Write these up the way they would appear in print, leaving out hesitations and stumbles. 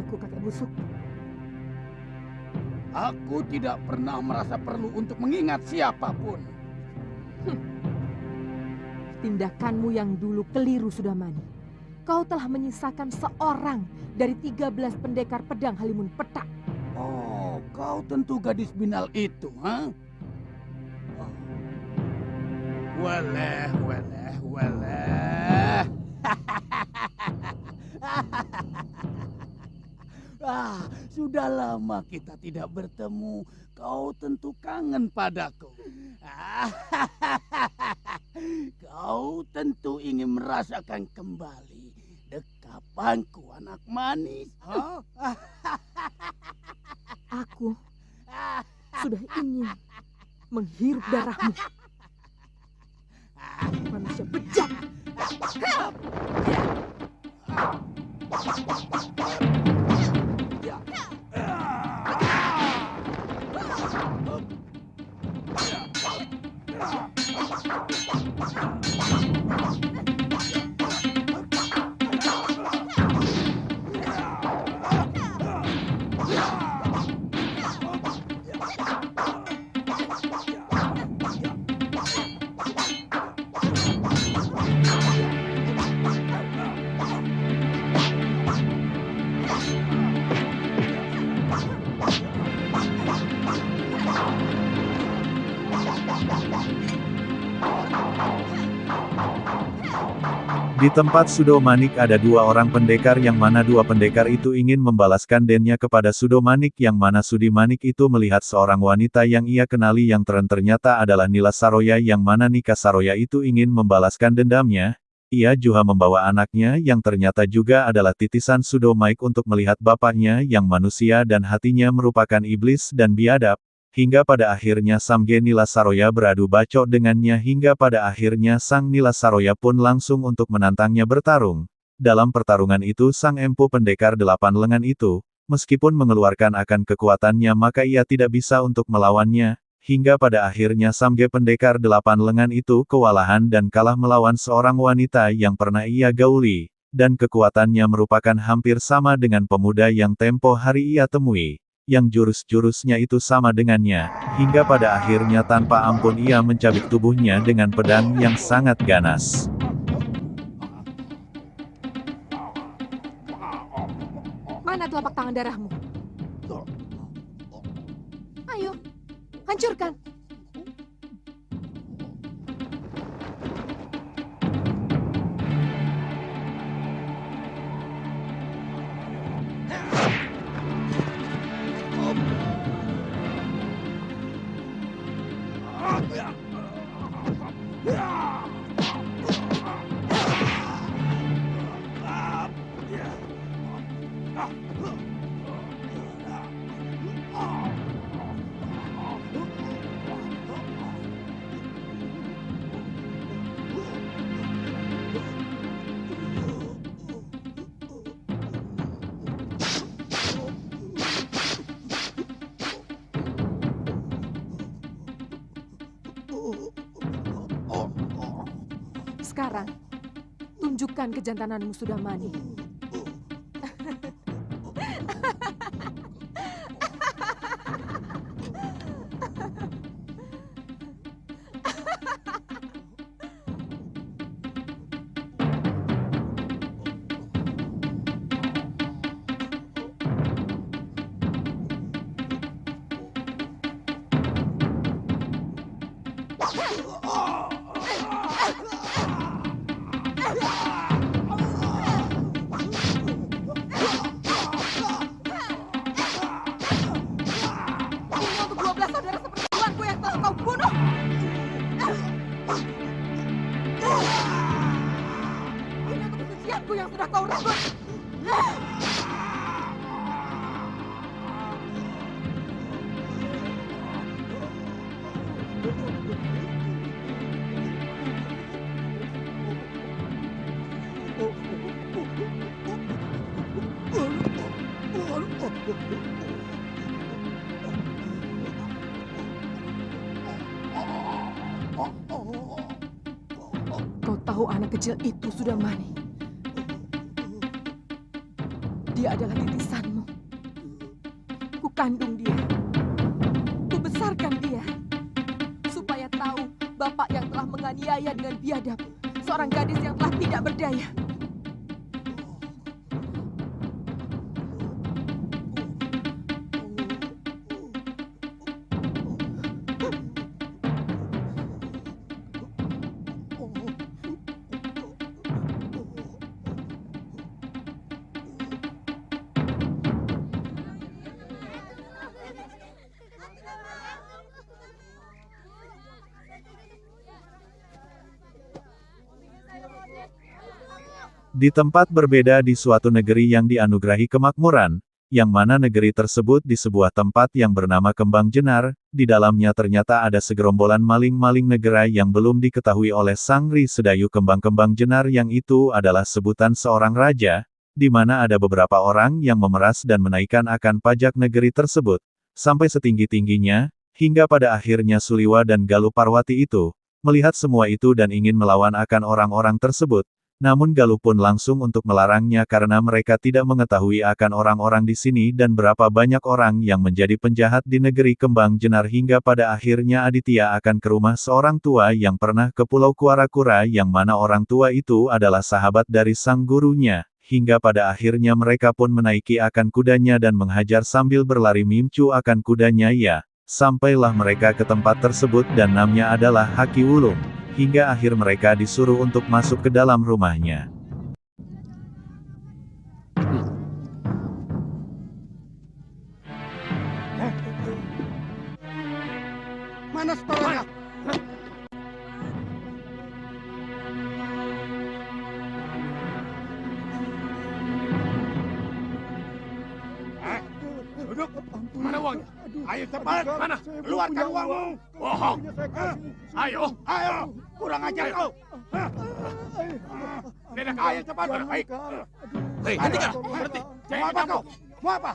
aku, kakek busuk? Aku tidak pernah merasa perlu untuk mengingat siapapun. Tindakanmu yang dulu keliru, Sudamani. Kau telah menyisakan seorang dari 13 pendekar pedang Halimun Petak. Oh, kau tentu gadis binal itu, ha? Oh. Waleh. Sudah lama kita tidak bertemu. Kau tentu kangen padaku. Kau tentu ingin merasakan kembali dekapanku, anak manis. Aku sudah ingin menghirup darahmu. Manusia bejat. Di tempat Sudomanik ada dua orang pendekar yang mana dua pendekar itu ingin membalaskan dennya kepada Sudomanik yang mana Sudimanik itu melihat seorang wanita yang ia kenali yang ternyata adalah Nila Saroya yang mana Nika Saroya itu ingin membalaskan dendamnya. Ia juga membawa anaknya yang ternyata juga adalah titisan Sudomanik untuk melihat bapaknya yang manusia dan hatinya merupakan iblis dan biadab. Hingga pada akhirnya Samge Nila Saroya beradu bacok dengannya hingga pada akhirnya Sang Nila Saroya pun langsung untuk menantangnya bertarung. Dalam pertarungan itu Sang Empu Pendekar 8 lengan itu, meskipun mengeluarkan akan kekuatannya maka ia tidak bisa untuk melawannya, hingga pada akhirnya Samge Pendekar 8 lengan itu kewalahan dan kalah melawan seorang wanita yang pernah ia gauli, dan kekuatannya merupakan hampir sama dengan pemuda yang tempo hari ia temui. Yang jurus-jurusnya itu sama dengannya, hingga pada akhirnya tanpa ampun ia mencabik tubuhnya dengan pedang yang sangat ganas. Mana telapak tangan darahmu? Ayo, hancurkan. Sekarang, tunjukkan kejantananmu, Sudamani. Yang sudah kau rebut. Kau tahu anak kecil itu, Sudamani? Dia adalah titisanmu. kandung dia. Kubesarkan dia. Supaya tahu bapak yang telah menganiaya dengan biadab seorang gadis yang telah tidak berdaya. Di tempat berbeda di suatu negeri yang dianugerahi kemakmuran, yang mana negeri tersebut di sebuah tempat yang bernama Kembang Jenar, di dalamnya ternyata ada segerombolan maling-maling negara yang belum diketahui oleh Sang Ri Sedayu. Kembang-kembang Jenar yang itu adalah sebutan seorang raja, di mana ada beberapa orang yang memeras dan menaikkan akan pajak negeri tersebut, sampai setinggi-tingginya, hingga pada akhirnya Suliwa dan Galuh Parwati itu, melihat semua itu dan ingin melawan akan orang-orang tersebut. Namun Galuh pun langsung untuk melarangnya karena mereka tidak mengetahui akan orang-orang di sini dan berapa banyak orang yang menjadi penjahat di negeri Kembang Jenar hingga pada akhirnya Aditya akan ke rumah seorang tua yang pernah ke Pulau Kuarakura yang mana orang tua itu adalah sahabat dari sang gurunya, hingga pada akhirnya mereka pun menaiki akan kudanya dan menghajar sambil berlari mimcu akan kudanya ya. Sampailah mereka ke tempat tersebut dan namanya adalah Haki Wulung. Hingga akhir mereka disuruh untuk masuk ke dalam rumahnya. Mana setornya? Duduk. Mana uangnya? Ayo cepat. Mana? Keluarkan uangmu. Bohong. Ayo. Ayo. Kurang ajar kau. Ayo cepat. Baik. Hei, hentikan. Berhenti. Mau apa kau? Mau apa?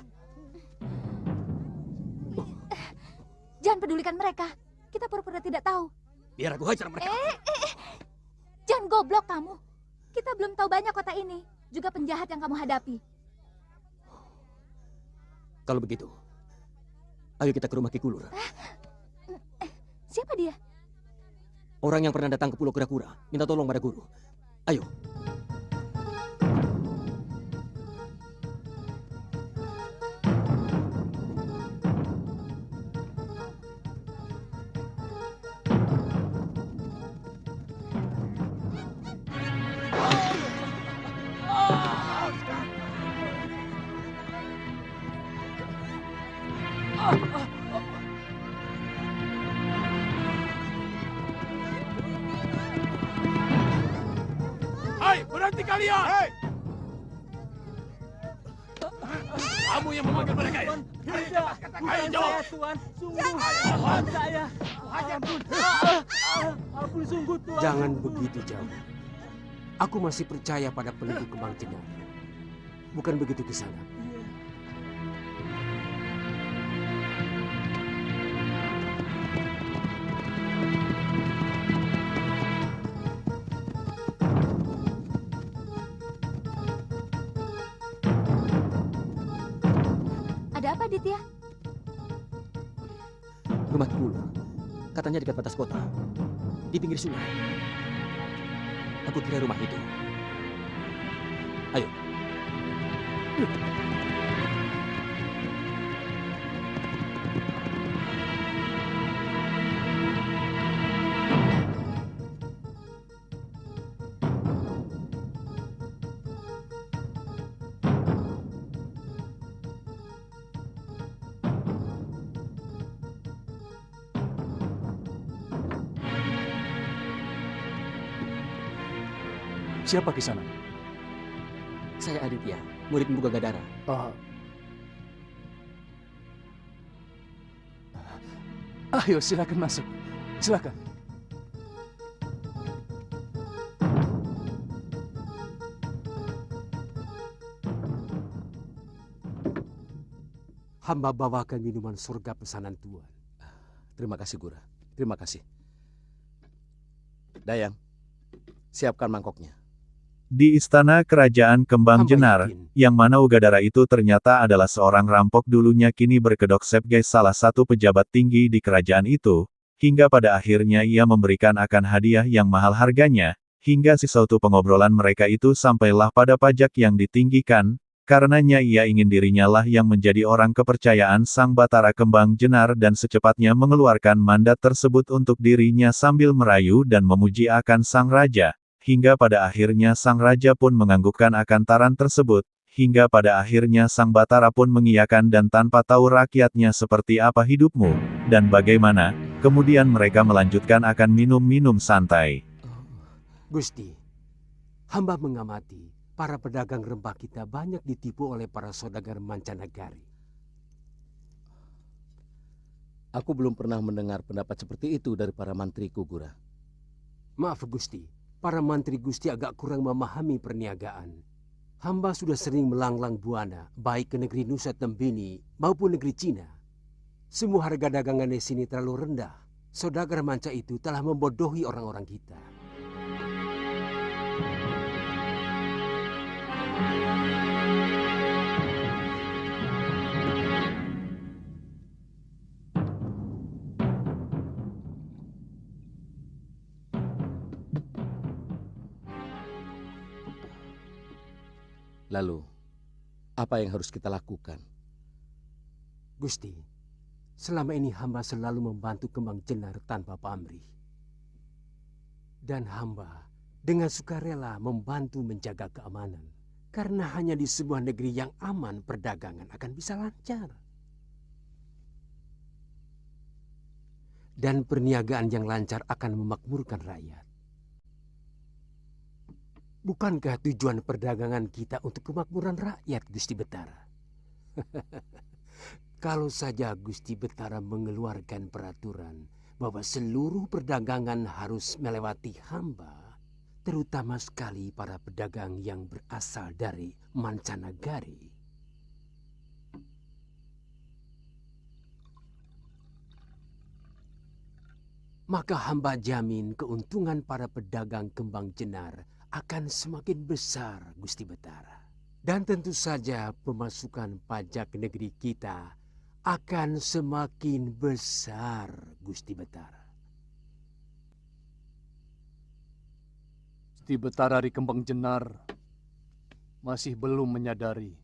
Jangan pedulikan mereka. Kita pura-pura tidak tahu. Biar aku hajar mereka. Jangan goblok kamu. Kita belum tahu banyak kota ini. Juga penjahat yang kamu hadapi. Kalau begitu, ayo kita ke rumah Ki Kulur. Siapa dia? Orang yang pernah datang ke Pulau Kurakura, minta tolong pada guru. Ayo. Hai, berhenti kalian! Hei! Kamu yang memanggil mereka ya? Ayo jawab! Tuan, sungguh saya. Ampun sungguh Tuan. Jangan begitu jauh. Aku masih percaya pada penduduk Kembang Jenar. Bukan begitu ke sana. Ada apa, Ditya? Rumah Ki Kulur. Katanya dekat batas kota. Di pinggir sungai. Aku kira rumah itu. Ayo. Siapa di sana? Saya Aditya, murid Mbu Gagadara. Ayo silakan masuk. Silakan. Hamba bawakan minuman surga pesanan Tuan. Terima kasih, Gura. Terima kasih. Dayang, siapkan mangkoknya. Di istana kerajaan Kembang Hamba Jenar, yakin yang mana Ugadara itu ternyata adalah seorang rampok dulunya kini berkedok sebagai salah satu pejabat tinggi di kerajaan itu, hingga pada akhirnya ia memberikan akan hadiah yang mahal harganya, hingga si suatu pengobrolan mereka itu sampailah pada pajak yang ditinggikan, karenanya ia ingin dirinya lah yang menjadi orang kepercayaan Sang Batara Kembang Jenar dan secepatnya mengeluarkan mandat tersebut untuk dirinya sambil merayu dan memuji akan Sang Raja. Hingga pada akhirnya Sang Raja pun menganggukkan akan taran tersebut, hingga pada akhirnya Sang Batara pun mengiyakan dan tanpa tahu rakyatnya seperti apa hidupmu, dan bagaimana, kemudian mereka melanjutkan akan minum-minum santai. Gusti, hamba mengamati para pedagang rempah kita banyak ditipu oleh para saudagar mancanegari. Aku belum pernah mendengar pendapat seperti itu dari para mantriku, Gura. Maaf Gusti, para mantri Gusti agak kurang memahami perniagaan. Hamba sudah sering melanglang buana, baik ke negeri Nusa Tembini maupun negeri Cina. Semua harga dagangan di sini terlalu rendah. Saudagar manca itu telah membodohi orang-orang kita. Lalu, apa yang harus kita lakukan? Gusti, selama ini hamba selalu membantu Kembang Jenar tanpa pamrih. Dan hamba dengan sukarela membantu menjaga keamanan. Karena hanya di sebuah negeri yang aman perdagangan akan bisa lancar. Dan perniagaan yang lancar akan memakmurkan rakyat. Bukankah tujuan perdagangan kita untuk kemakmuran rakyat, Gusti Betara? Kalau saja Gusti Betara mengeluarkan peraturan bahwa seluruh perdagangan harus melewati hamba, terutama sekali para pedagang yang berasal dari mancanegari. Maka hamba jamin keuntungan para pedagang Kembang Jenar akan semakin besar, Gusti Betara. Dan tentu saja pemasukan pajak negeri kita akan semakin besar, Gusti Betara. Gusti Betara di Kembang Jenar masih belum menyadari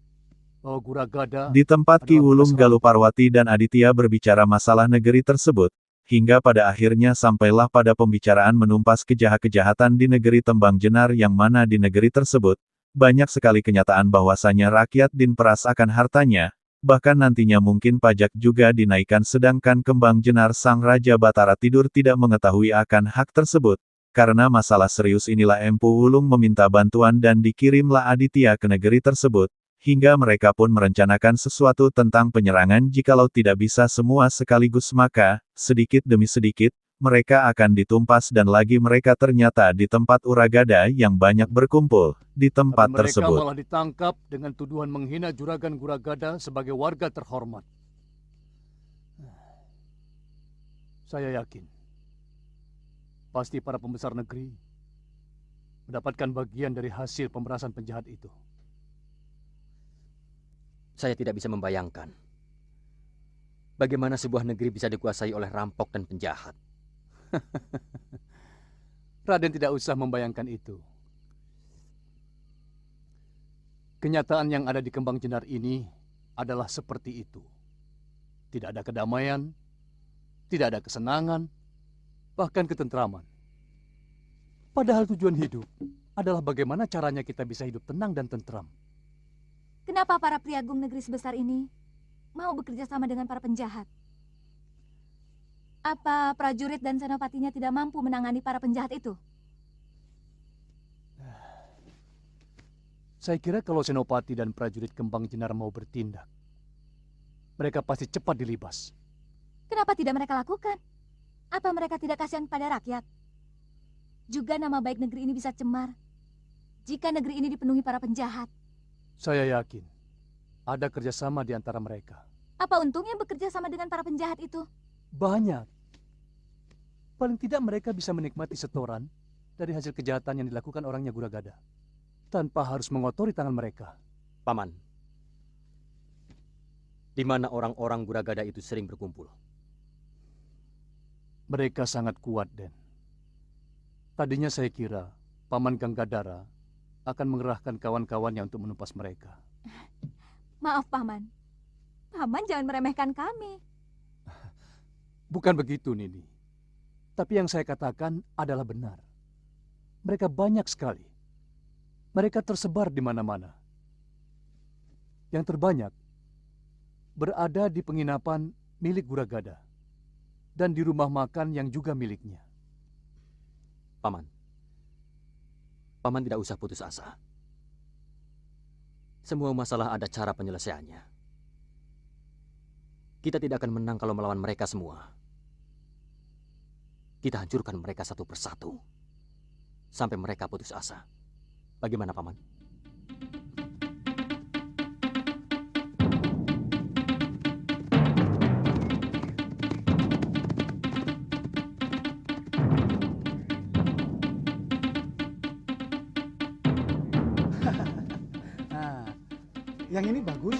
bahwa Guragada Di tempat Ki adalah Wulung bekas Galuparwati dan Aditya berbicara masalah negeri tersebut, hingga pada akhirnya sampailah pada pembicaraan menumpas kejahatan di negeri Tembang Jenar yang mana di negeri tersebut, banyak sekali kenyataan bahwasanya rakyat diperas akan hartanya, bahkan nantinya mungkin pajak juga dinaikkan sedangkan Kembang Jenar Sang Raja Batara Tidur tidak mengetahui akan hak tersebut. Karena masalah serius inilah Empu Wulung meminta bantuan dan dikirimlah Aditya ke negeri tersebut, hingga mereka pun merencanakan sesuatu tentang penyerangan jikalau tidak bisa semua sekaligus maka, sedikit demi sedikit, mereka akan ditumpas dan lagi mereka ternyata di tempat Uragada yang banyak berkumpul, di tempat Tapi mereka tersebut. malah ditangkap dengan tuduhan menghina juragan Guragada sebagai warga terhormat. Saya yakin, pasti para pembesar negeri mendapatkan bagian dari hasil pemerasan penjahat itu. Saya tidak bisa membayangkan bagaimana sebuah negeri bisa dikuasai oleh rampok dan penjahat. Raden tidak usah membayangkan itu. Kenyataan yang ada di Kembang Jenar ini adalah seperti itu. Tidak ada kedamaian, tidak ada kesenangan, bahkan ketentraman. Padahal tujuan hidup adalah bagaimana caranya kita bisa hidup tenang dan tentram. Kenapa para priagung negeri sebesar ini mau bekerja sama dengan para penjahat? Apa prajurit dan senopatinya tidak mampu menangani para penjahat itu? Saya kira kalau senopati dan prajurit Kembang Jenar mau bertindak, mereka pasti cepat dilibas. Kenapa tidak mereka lakukan? Apa mereka tidak kasihan pada rakyat? Juga nama baik negeri ini bisa cemar jika negeri ini dipenuhi para penjahat. Saya yakin ada kerjasama di antara mereka. Apa untungnya bekerja sama dengan para penjahat itu? Banyak. Paling tidak mereka bisa menikmati setoran dari hasil kejahatan yang dilakukan orangnya Guragada. tanpa harus mengotori tangan mereka. Paman, di mana orang-orang Guragada itu sering berkumpul? Mereka sangat kuat, Den. Tadinya saya kira Paman Ganggadara akan mengerahkan kawan-kawannya untuk menumpas mereka. Maaf, Paman. Paman jangan meremehkan kami. Bukan begitu, Nini. Tapi yang saya katakan adalah benar. Mereka banyak sekali. Mereka tersebar di mana-mana. Yang terbanyak berada di penginapan milik Guragada dan di rumah makan yang juga miliknya. Paman, Paman tidak usah putus asa. Semua masalah ada cara penyelesaiannya. Kita tidak akan menang kalau melawan mereka semua. Kita hancurkan mereka satu persatu sampai mereka putus asa. Bagaimana, Paman? Yang ini bagus.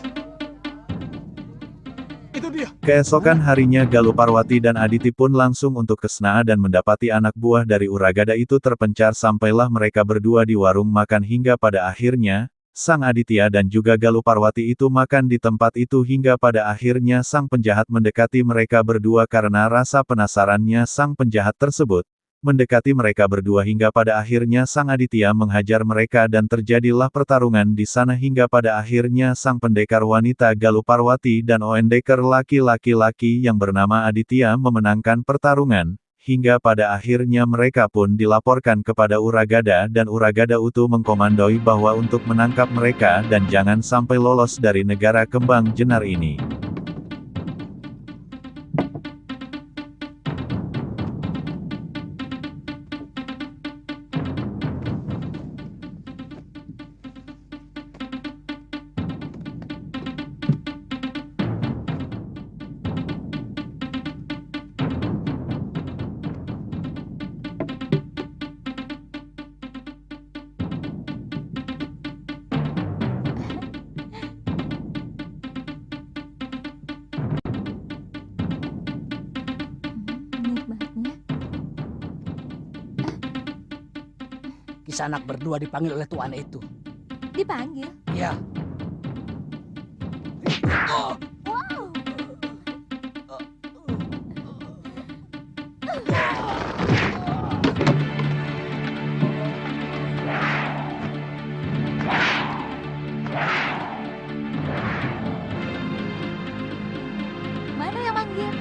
Itu dia. Keesokan harinya Galuparwati dan Aditi pun langsung untuk ke Snaa dan mendapati anak buah dari Uragada itu terpencar sampailah mereka berdua di warung makan hingga pada akhirnya, Sang Aditya dan juga Galuparwati itu makan di tempat itu hingga pada akhirnya sang penjahat mendekati mereka berdua karena rasa penasarannya sang penjahat tersebut. Mendekati mereka berdua hingga pada akhirnya Sang Aditya menghajar mereka dan terjadilah pertarungan di sana hingga pada akhirnya sang pendekar wanita Galuparwati dan Oendekar laki-laki yang bernama Aditya memenangkan pertarungan, hingga pada akhirnya mereka pun dilaporkan kepada Uragada dan Uragada Utu mengkomandoi bahwa untuk menangkap mereka dan jangan sampai lolos dari negara kembang jenar ini. Nikmatnya. Kisanak berdua dipanggil oleh tuan itu. Dipanggil. Iya. Wow. Mana yang manggil?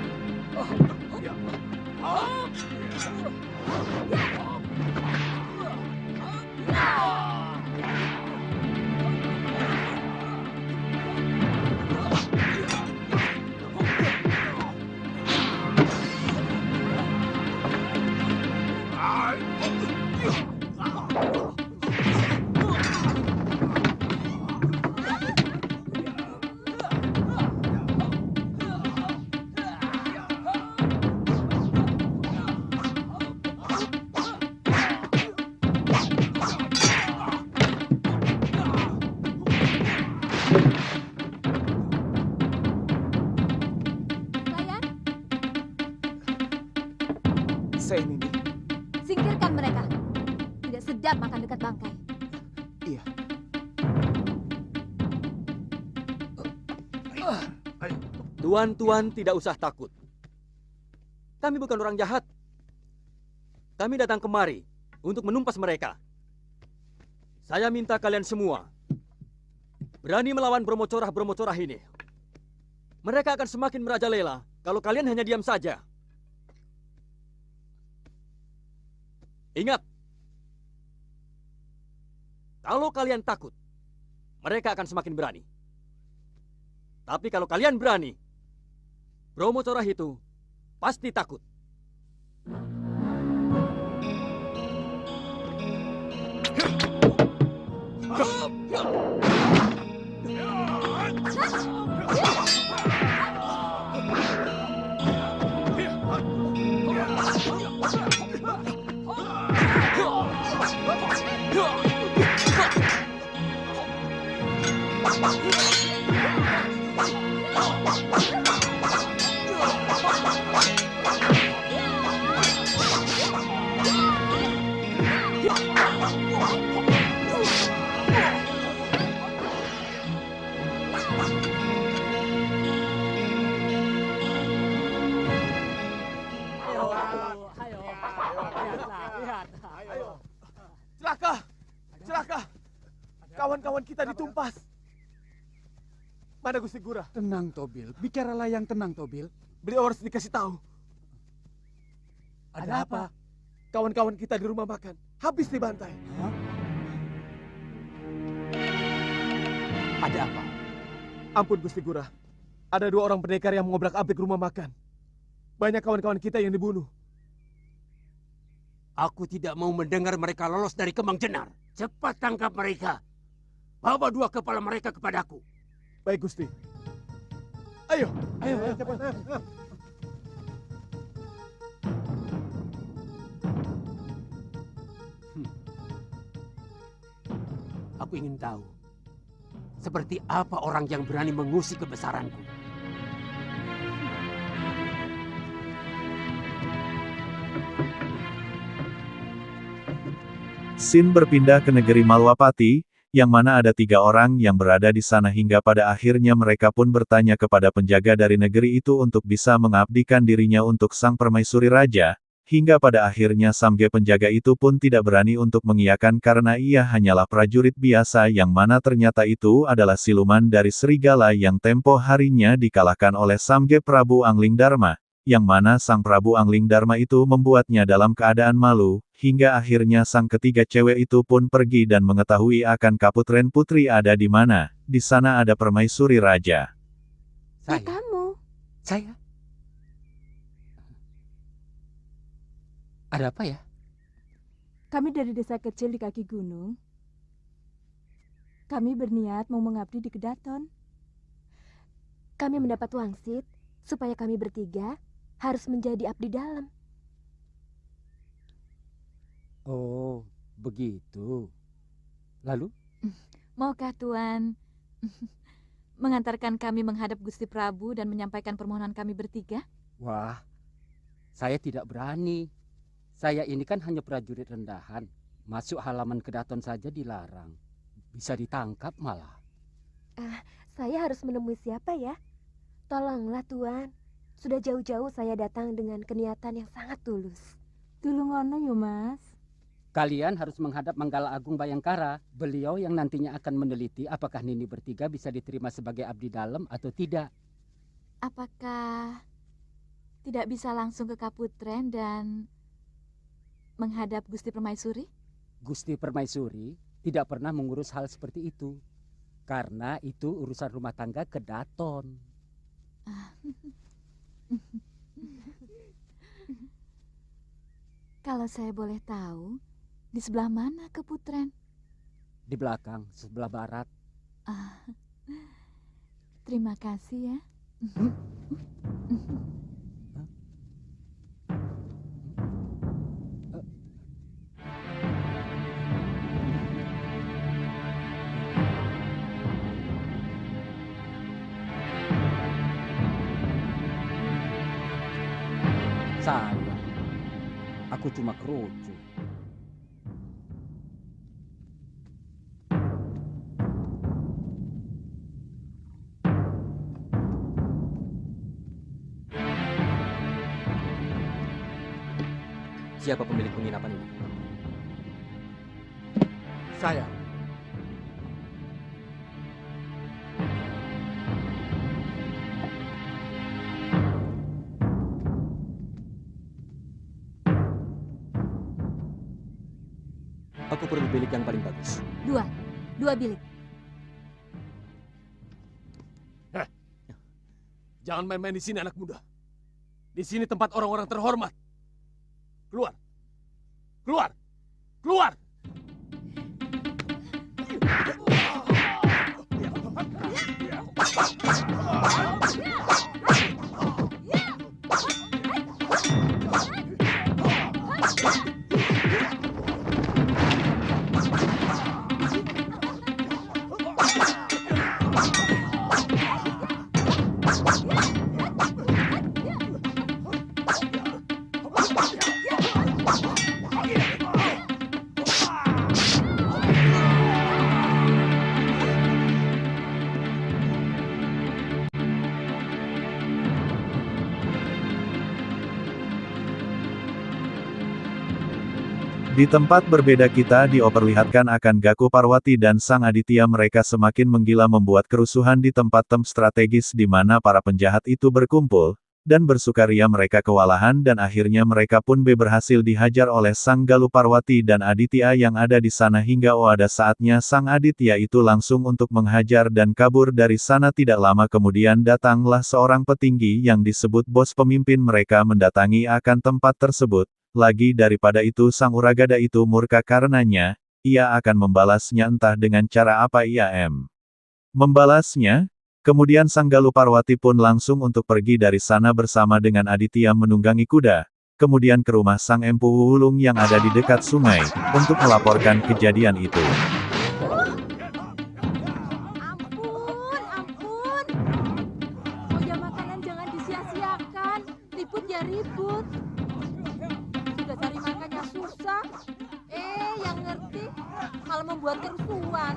Layan, Saya ini. singkirkan mereka. Tidak sedap makan dekat bangkai. Iya. Tuan-tuan tidak usah takut. Kami bukan orang jahat. Kami datang kemari untuk menumpas mereka. Saya minta kalian semua berani melawan bromocorah-bromocorah ini. Mereka akan semakin merajalela kalau kalian hanya diam saja. Ingat, kalau kalian takut, mereka akan semakin berani. Tapi kalau kalian berani, bromocorah itu pasti takut. Yeah. Celaka! Celaka! Kawan-kawan kita ditumpas. Mana Gusti Gura? Tenang, Tobil. Bicaralah yang tenang, Tobil. Beliau harus dikasih tahu. Ada apa? Kawan-kawan kita di rumah makan habis dibantai. Hah? Ada apa? Ampun Gusti Gura. Ada 2 orang pendekar yang mengobrak-abrik rumah makan. Banyak kawan-kawan kita yang dibunuh. Aku tidak mau mendengar mereka lolos dari Kembang Jenar. Cepat tangkap mereka. Bawa 2 kepala mereka kepadaku. Baik Gusti. Ayo, cepat. Aku ingin tahu, seperti apa orang yang berani mengusik kebesaranku. Sin berpindah ke negeri Malwapati, yang mana ada 3 orang yang berada di sana hingga pada akhirnya mereka pun bertanya kepada penjaga dari negeri itu untuk bisa mengabdikan dirinya untuk sang permaisuri raja, hingga pada akhirnya Samge penjaga itu pun tidak berani untuk mengiyakan karena ia hanyalah prajurit biasa yang mana ternyata itu adalah siluman dari serigala yang tempo harinya dikalahkan oleh Samge Prabu Angling Dharma, yang mana sang Prabu Angling Dharma itu membuatnya dalam keadaan malu, hingga akhirnya sang ketiga cewek itu pun pergi dan mengetahui akan Kaputren Putri ada di mana. Di sana ada permaisuri raja. Kamu? Saya? Ada apa ya? Kami dari desa kecil di kaki gunung. Kami berniat mau mengabdi di Kedaton. Kami mendapat wangsit supaya kami bertiga harus menjadi abdi dalam. Oh, begitu. Lalu? Maukah Tuan mengantarkan kami menghadap Gusti Prabu dan menyampaikan permohonan kami bertiga? Wah, saya tidak berani. Saya ini kan hanya prajurit rendahan. Masuk halaman Kedaton saja dilarang. Bisa ditangkap malah. Saya harus menemui siapa ya? Tolonglah Tuan. Sudah jauh-jauh saya datang dengan keniatan yang sangat tulus. Tulungono yo Mas. Kalian harus menghadap Manggala Agung Bayangkara. Beliau yang nantinya akan meneliti apakah Nini bertiga bisa diterima sebagai abdi dalam atau tidak. Apakah tidak bisa langsung ke Kaputren dan menghadap Gusti Permaisuri? Gusti Permaisuri tidak pernah mengurus hal seperti itu. Karena itu urusan rumah tangga Kedaton. Kalau saya boleh tahu, di sebelah mana Kaputren? Di belakang, sebelah barat. Terima kasih ya. Saya, aku cuma kerucu. Siapa pemilik penginapan ini? Saya. Aku perlu bilik yang paling bagus. 2 bilik. Jangan main-main di sini anak muda. Di sini tempat orang-orang terhormat. Keluar. Keluar. Keluar. Di tempat berbeda kita diperlihatkan akan Gaku Parwati dan Sang Aditya mereka semakin menggila membuat kerusuhan di tempat strategis di mana para penjahat itu berkumpul, dan bersukaria mereka kewalahan dan akhirnya mereka pun berhasil dihajar oleh Sang Galuh Parwati dan Aditya yang ada di sana hingga ada saatnya Sang Aditya itu langsung untuk menghajar dan kabur dari sana. Tidak lama kemudian datanglah seorang petinggi yang disebut bos pemimpin mereka mendatangi akan tempat tersebut. Lagi daripada itu Sang Uragada itu murka karenanya, ia akan membalasnya entah dengan cara apa ia membalasnya. Kemudian Sang Galuh Parwati pun langsung untuk pergi dari sana bersama dengan Aditya menunggangi kuda, kemudian ke rumah Sang Empu Wulung yang ada di dekat sungai, untuk melaporkan kejadian itu. Ampun, ampun. Soya makanan jangan disia-siakan. Ribut ya ribut. Sudah cari makannya susah. Yang ngerti malah membuat kerusuhan.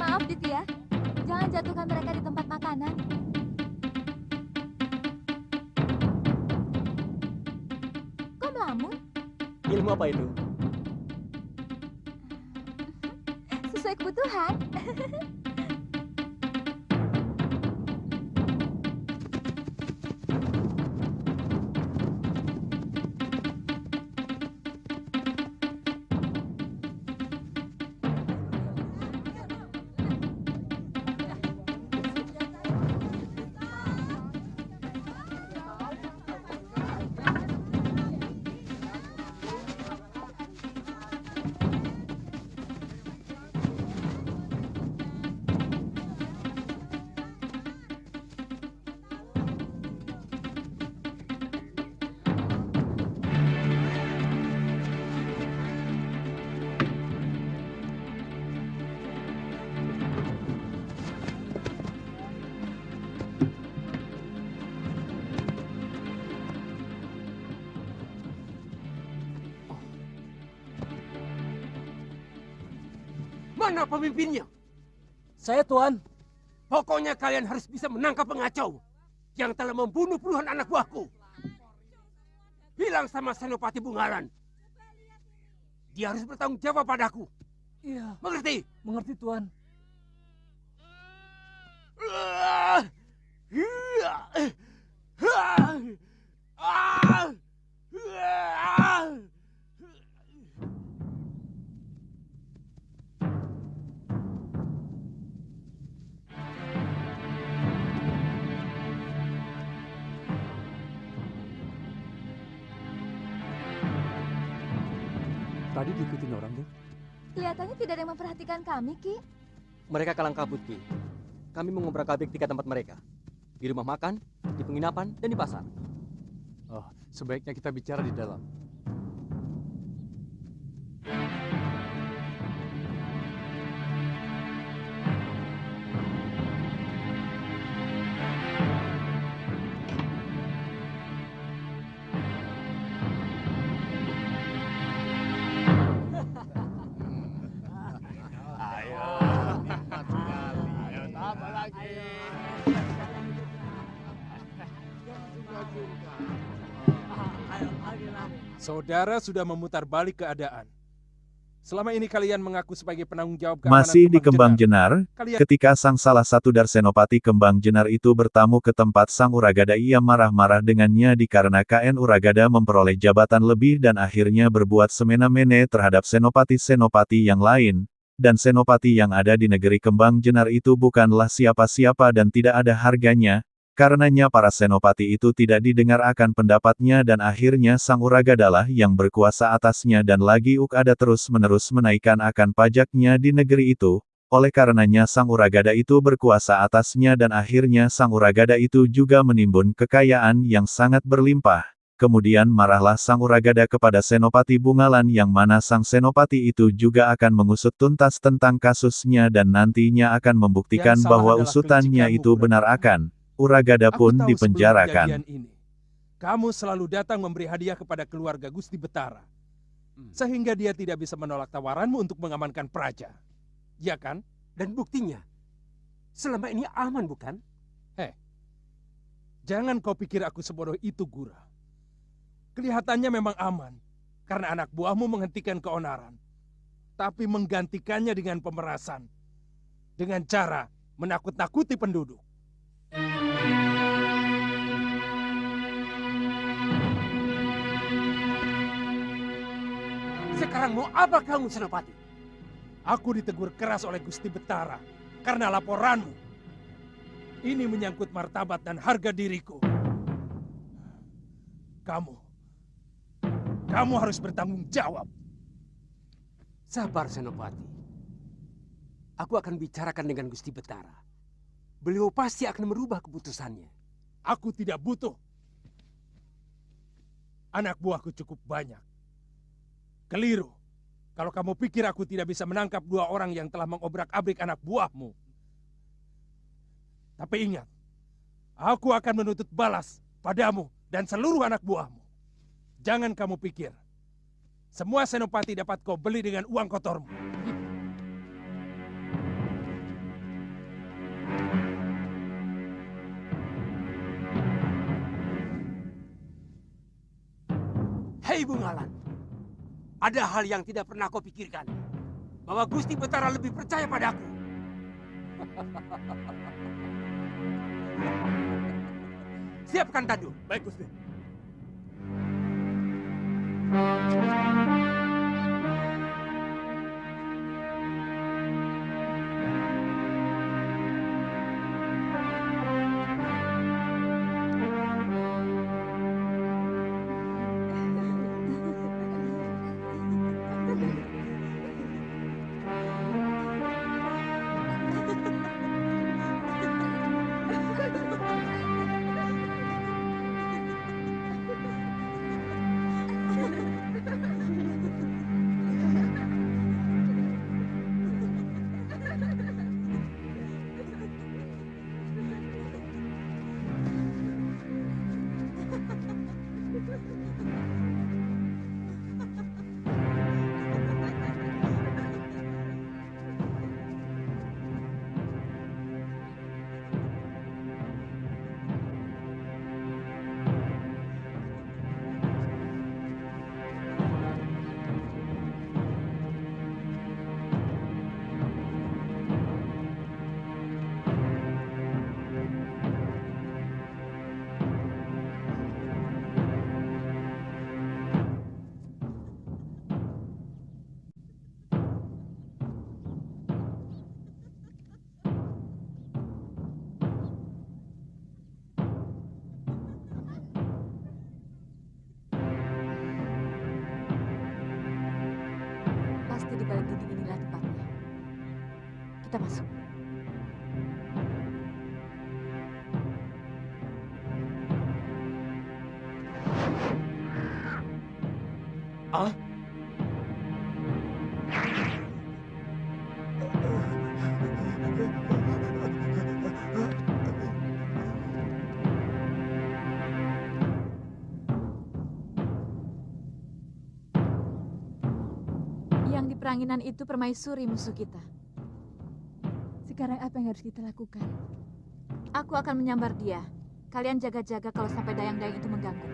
Maaf, Ditya. Jangan jatuhkan mereka di tempat makanan. Kok melamun? Ilmu apa itu? Sesuai kebutuhan. Mana pemimpinnya? Saya, Tuan. Pokoknya kalian harus bisa menangkap pengacau yang telah membunuh puluhan anak buahku. Bilang sama Senopati Bungaran. Dia harus bertanggung jawab padaku. Iya. Mengerti? Mengerti, Tuan. Tadi diikutin orang, Dek. Kelihatannya tidak ada yang memperhatikan kami, Ki. Mereka kalang kabut, Ki. Kami mengobrak-abrik 3 tempat mereka. Di rumah makan, di penginapan, dan di pasar. Oh, sebaiknya kita bicara di dalam. Saudara sudah memutar balik keadaan. Selama ini kalian mengaku sebagai penanggung jawab keamanan Masih di Kembang Jenar. Jenar, ketika salah satu dari senopati Kembang Jenar itu bertamu ke tempat Sang Uragada, ia marah-marah dengannya dikarenakan Uragada memperoleh jabatan lebih dan akhirnya berbuat semena-mena terhadap senopati-senopati yang lain, dan senopati yang ada di negeri Kembang Jenar itu bukanlah siapa-siapa dan tidak ada harganya. Karenanya para senopati itu tidak didengar akan pendapatnya dan akhirnya Sang Uragadalah yang berkuasa atasnya dan lagi ada terus-menerus menaikkan akan pajaknya di negeri itu. oleh karenanya sang Uragada itu berkuasa atasnya dan akhirnya sang Uragada itu juga menimbun kekayaan yang sangat berlimpah. Kemudian marahlah sang Uragada kepada Senopati Bungalan yang mana sang Senopati itu juga akan mengusut tuntas tentang kasusnya dan nantinya akan membuktikan Yang salah bahwa adalah usutannya kelicikanmu, itu Purana. benar akan. Uragada Aku pun tahu sebelum dipenjarakan. kejadian ini, kamu selalu datang memberi hadiah kepada keluarga Gusti Betara. Sehingga dia tidak bisa menolak tawaranmu untuk mengamankan Praja. Ya kan? Dan buktinya, selama ini aman bukan? Jangan kau pikir aku sebodoh itu, Gura. Kelihatannya memang aman, karena anak buahmu menghentikan keonaran. Tapi menggantikannya dengan pemerasan. Dengan cara menakut-nakuti penduduk. Sekarang mau apa kamu, Senopati? Aku ditegur keras oleh Gusti Betara karena laporanmu. Ini menyangkut martabat dan harga diriku. Kamu harus bertanggung jawab. Sabar, Senopati. Aku akan bicarakan dengan Gusti Betara. Beliau pasti akan merubah keputusannya. Aku tidak butuh. Anak buahku cukup banyak. Keliru. Kalau kamu pikir aku tidak bisa menangkap 2 orang yang telah mengobrak-abrik anak buahmu. Tapi ingat, aku akan menuntut balas padamu dan seluruh anak buahmu. Jangan kamu pikir, semua senopati dapat kau beli dengan uang kotormu. Hei Bungalan, ada hal yang tidak pernah kau pikirkan. Bahwa Gusti Betara lebih percaya padaku. Siapkan tandu. Baik, Gusti. Pasti di balik dinding inilah tempatnya. Kita masuk. Ah? Yang di peranginan itu permaisuri musuh kita. Sekarang apa yang harus kita lakukan? Aku akan menyambar dia. Kalian jaga-jaga kalau sampai dayang-dayang itu mengganggu.